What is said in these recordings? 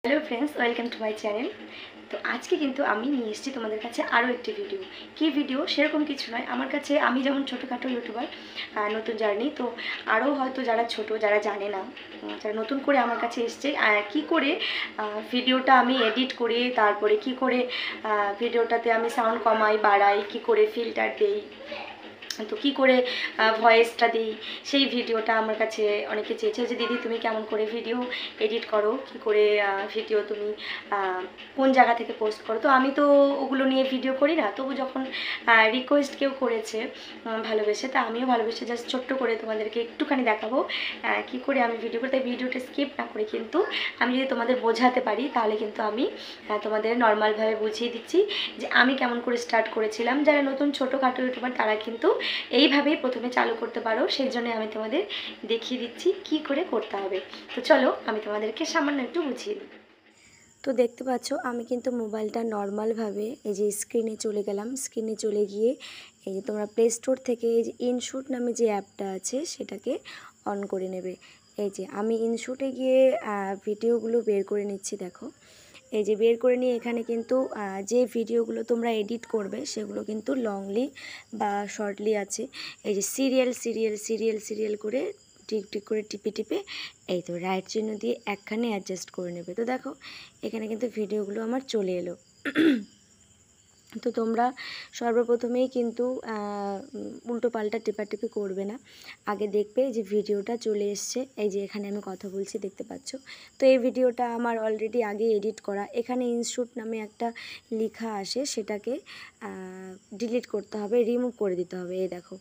Hello friends, welcome to my channel. তো আজকে কিন্তু আমি নিয়ে এসেছি তোমাদের কাছে আরও একটি ভিডিও। কি ভিডিও সেরকম কিছু নয়, আমার কাছে আমি যেমন ছোটোখাটো ইউটিউবার, নতুন জার্নি, তো আরও হয়তো যারা ছোট, যারা জানে না, যারা নতুন করে আমার কাছে এসছে, কি করে ভিডিওটা আমি এডিট করি, তারপরে কি করে ভিডিওটাতে আমি সাউন্ড কমাই বাড়াই, কি করে ফিল্টার দেই, তো কী করে ভয়েসটা দিই, সেই ভিডিওটা আমার কাছে অনেকে চেয়েছে যে দিদি তুমি কেমন করে ভিডিও এডিট করো, কী করে ভিডিও তুমি কোন জায়গা থেকে পোস্ট করো। তো আমি তো ওগুলো নিয়ে ভিডিও করি না, তবু যখন রিকোয়েস্ট কেউ করেছে ভালোবেসে, তা আমিও ভালোবেসে জাস্ট ছোট্ট করে তোমাদেরকে একটুখানি দেখাবো কী করে আমি ভিডিও করি। তাই ভিডিওটা স্কিপ না করে কিন্তু আমি যদি তোমাদের বোঝাতে পারি তাহলে কিন্তু আমি তোমাদের নর্মালভাবে বুঝিয়ে দিচ্ছি যে আমি কেমন করে স্টার্ট করেছিলাম। যারা নতুন ছোটোখাটো ইউটিউবার তারা কিন্তু এইভাবেই প্রথমে চালু করতে পারো, সেই জন্য আমি তোমাদের দেখিয়ে দিচ্ছি কি করে করতে হবে। তো চলো আমি তোমাদেরকে সামান্য একটু বুঝিয়ে দিই। তো দেখতে পাচ্ছ আমি কিন্তু মোবাইলটা নর্মালভাবে এই যে স্ক্রিনে চলে গেলাম। স্ক্রিনে চলে গিয়ে এই যে তোমরা প্লে স্টোর থেকে এই যে ইনশুট নামে যে অ্যাপটা আছে সেটাকে অন করে নেবে। এই যে আমি ইনশুটে গিয়ে ভিডিওগুলো বের করে নিচ্ছি। দেখো এই যে বের করে নিয়ে এখানে কিন্তু যে ভিডিওগুলো তোমরা এডিট করবে সেগুলো কিন্তু লংলি বা শর্টলি আছে। এই যে সিরিয়াল সিরিয়াল সিরিয়াল সিরিয়াল করে টিক টিক করে টিপে টিপে এই তো রাইট চিহ্ন দিয়ে একখানে অ্যাডজাস্ট করে নেবে। তো দেখো এখানে কিন্তু ভিডিওগুলো আমার চলে এলো। তো তোমরা সর্বপ্রথমেই কিন্তু উল্টো পাল্টা টেপাটেপি করবে না, আগে দেখবে যে ভিডিওটা চলে এসছে। এই যে এখানে আমি কথা বলছি দেখতে পাচ্ছ। তো এই ভিডিওটা আমার অলরেডি আগে এডিট করা। এখানে ইনশুট নামে একটা লেখা আসে, সেটাকে ডিলিট করতে হবে, রিমুভ করে দিতে হবে। এই দেখো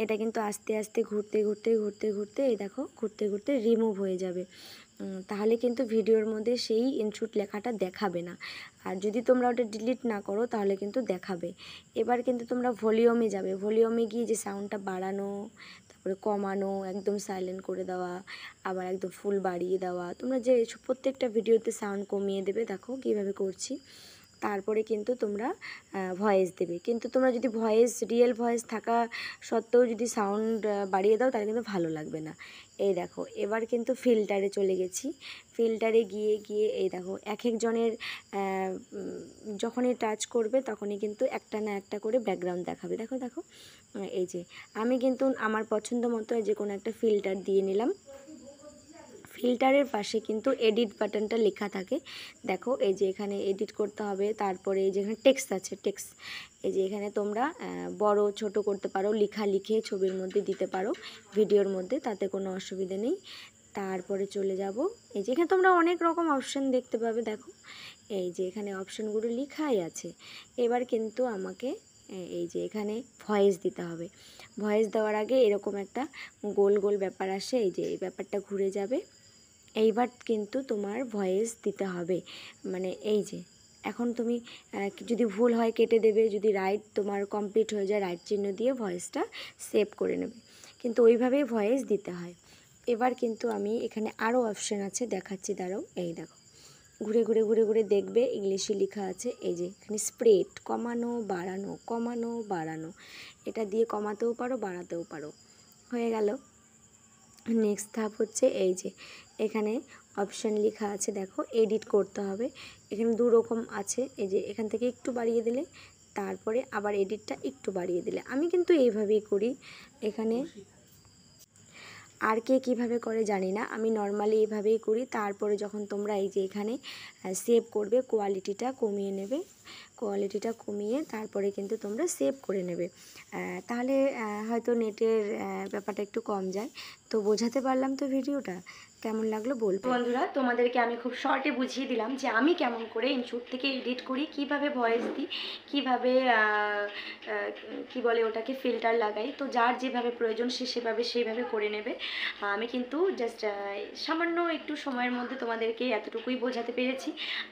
এটা কিন্তু আস্তে আস্তে ঘুরতে ঘুরতে ঘুরতে ঘুরতে এই দেখো ঘুরতে ঘুরতে রিমুভ হয়ে যাবে। তাহলে কিন্তু ভিডিওর মধ্যে সেই ইনশুট লেখাটা দেখাবে না। আর যদি তোমরা ওটা ডিলিট না করো তাহলে কিন্তু দেখাবে। এবার কিন্তু তোমরা ভলিউমে যাবে, ভলিউমে গিয়ে যে সাউন্ডটা বাড়ানো, তারপরে কমানো, একদম সাইলেন্ট করে দেওয়া, আবার একদম ফুল বাড়িয়ে দেওয়া, তোমরা যে প্রত্যেকটা ভিডিওতে সাউন্ড কমিয়ে দেবে। দেখো কীভাবে করছি। তারপরে কিন্তু তোমরা ভয়েস দেবে। কিন্তু তোমরা যদি রিয়েল ভয়েস থাকা সত্ত্বেও যদি সাউন্ড বাড়িয়ে দাও তাহলে কিন্তু ভালো লাগবে না। এই দেখো এবার কিন্তু ফিল্টারে চলে গেছি। ফিল্টারে গিয়ে গিয়ে এই দেখো এক একজনের যখনই টাচ করবে তখনই কিন্তু একটা না একটা করে ব্যাকগ্রাউন্ড দেখাবে। দেখো দেখো এই যে আমি কিন্তু আমার পছন্দ মতো যে কোনো একটা ফিল্টার দিয়ে নিলাম। ফিল্টারের পাশে কিন্তু এডিট বাটনটা লেখা থাকে। দেখো এই যে এখানে এডিট করতে হবে, তারপরে এই যে এখানে টেক্সট আছে, টেক্সট এই যে এখানে তোমরা বড় ছোট করতে পারো, লেখা লিখে ছবির মধ্যে দিতে পারো, ভিডিওর মধ্যে, তাতে কোনো অসুবিধা নেই। তারপরে চলে যাব এই যে এখানে তোমরা অনেক রকম অপশান দেখতে পাবে। দেখো এই যে এখানে অপশানগুলো লেখাই আছে। এবার কিন্তু আমাকে এই যে এখানে ভয়েস দিতে হবে। ভয়েস দেওয়ার আগে এরকম একটা গোল গোল ব্যাপার আসে, এই যে এই ব্যাপারটা ঘুরে যাবে। এইবার কিন্তু তোমার ভয়েস দিতে হবে, মানে এই যে এখন তুমি যদি ভুল হয় কেটে দেবে, যদি রাইট তোমার কমপ্লিট হয়ে যায় রাইট চিহ্ন দিয়ে ভয়েসটা সেভ করে নেবে, কিন্তু ওইভাবেই ভয়েস দিতে হয়। এবার কিন্তু আমি এখানে আরও অপশান আছে, দেখাচ্ছি দাঁড়াও। এই দেখো ঘুরে ঘুরে ঘুরে ঘুরে দেখবে ইংলিশে লেখা আছে। এই যে এখানে স্প্রেড, কমানো বাড়ানো, কমানো বাড়ানো, এটা দিয়ে কমাতেও পারো বাড়াতেও পারো। হয়ে গেল। নেক্সট ধাপ হচ্ছে এই যে এখানে অপশান লেখা আছে, দেখো এডিট করতে হবে। এখানে দু রকম আছে, এই যে এখান থেকে একটু বাড়িয়ে দিলে, তারপরে আবার এডিটটা একটু বাড়িয়ে দিলে। আমি কিন্তু এইভাবেই করি। এখানে আর কে কীভাবে করে জানি না, আমি নর্মালি এইভাবেই করি। তারপরে যখন তোমরা এই যে এখানে সেভ করবে, কোয়ালিটিটা কমিয়ে নেবে, কোয়ালিটিটা কমিয়ে তারপরে কিন্তু তোমরা সেভ করে নেবে। তাহলে হয়তো নেটের ব্যাপারটা একটু কম যায়। তো বোঝাতে পারলাম তো ভিডিওটা কেমন লাগলো বলবো। বন্ধুরা তোমাদেরকে আমি খুব শর্টে বুঝিয়ে দিলাম যে আমি কেমন করে ইনশুট থেকে এডিট করি, কিভাবে ভয়েস দিই, কিভাবে কি বলে ওটাকে ফিল্টার লাগাই। তো যার যেভাবে প্রয়োজন সে সেইভাবে করে নেবে। আমি কিন্তু জাস্ট সামান্য একটু সময়ের মধ্যে তোমাদেরকে এতটুকুই বোঝাতে পেরেছি।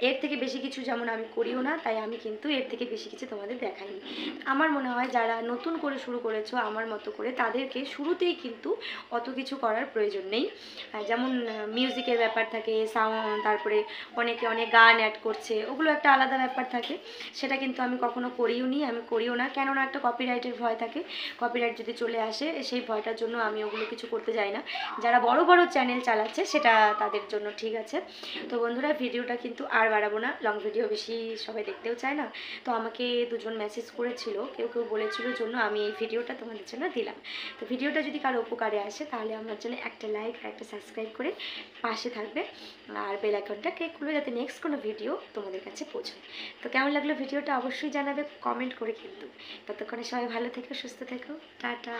এর থেকে বেশি কিছু যেমন আমি করিও না, তাই আমি কিন্তু এর থেকে বেশি কিছু তোমাদের দেখাইনি। আমার মনে হয় যারা নতুন করে শুরু করেছো আমার মতো করে, তাদেরকে শুরুতেই কিন্তু অত কিছু করার প্রয়োজন নেই। যেমন মিউজিকের ব্যাপার থাকে, সাউন্ড, তারপরে অনেকে অনেক গান অ্যাড করছে, ওগুলো একটা আলাদা ব্যাপার থাকে। সেটা কিন্তু আমি কখনো করিও নি, আমি করিও না, কেননা একটা কপিরাইটের ভয় থাকে। কপিরাইট যদি চলে আসে সেই ভয়টার জন্য আমি ওগুলো কিছু করতে যাই না। যারা বড় বড় চ্যানেল চালাচ্ছে সেটা তাদের জন্য ঠিক আছে। তো বন্ধুরা, ভিডিওটা কিন্তু আর বাড়াবো না, লং ভিডিও বেশি সবাই দেখতেও চায় না। তো আমাকে দুজন মেসেজ করেছিল, কেউ কেউ বলেছিল জন্য আমি এই ভিডিওটা তোমাদের জন্য দিলাম। তো ভিডিওটা যদি কারো উপকারে আসে তাহলে আমার জন্য একটা লাইক আর একটা সাবস্ক্রাইব করে পাশে থাকবে, আর বেল আইকনটা ক্লিক করবে যাতে নেক্সট কোনো ভিডিও তোমাদের কাছে পৌঁছায়। তো কেমন লাগলো ভিডিওটা অবশ্যই জানাবে কমেন্ট করে কিন্তু। ততক্ষণে সবাই ভালো থেকো, সুস্থ থেকো, টাটা।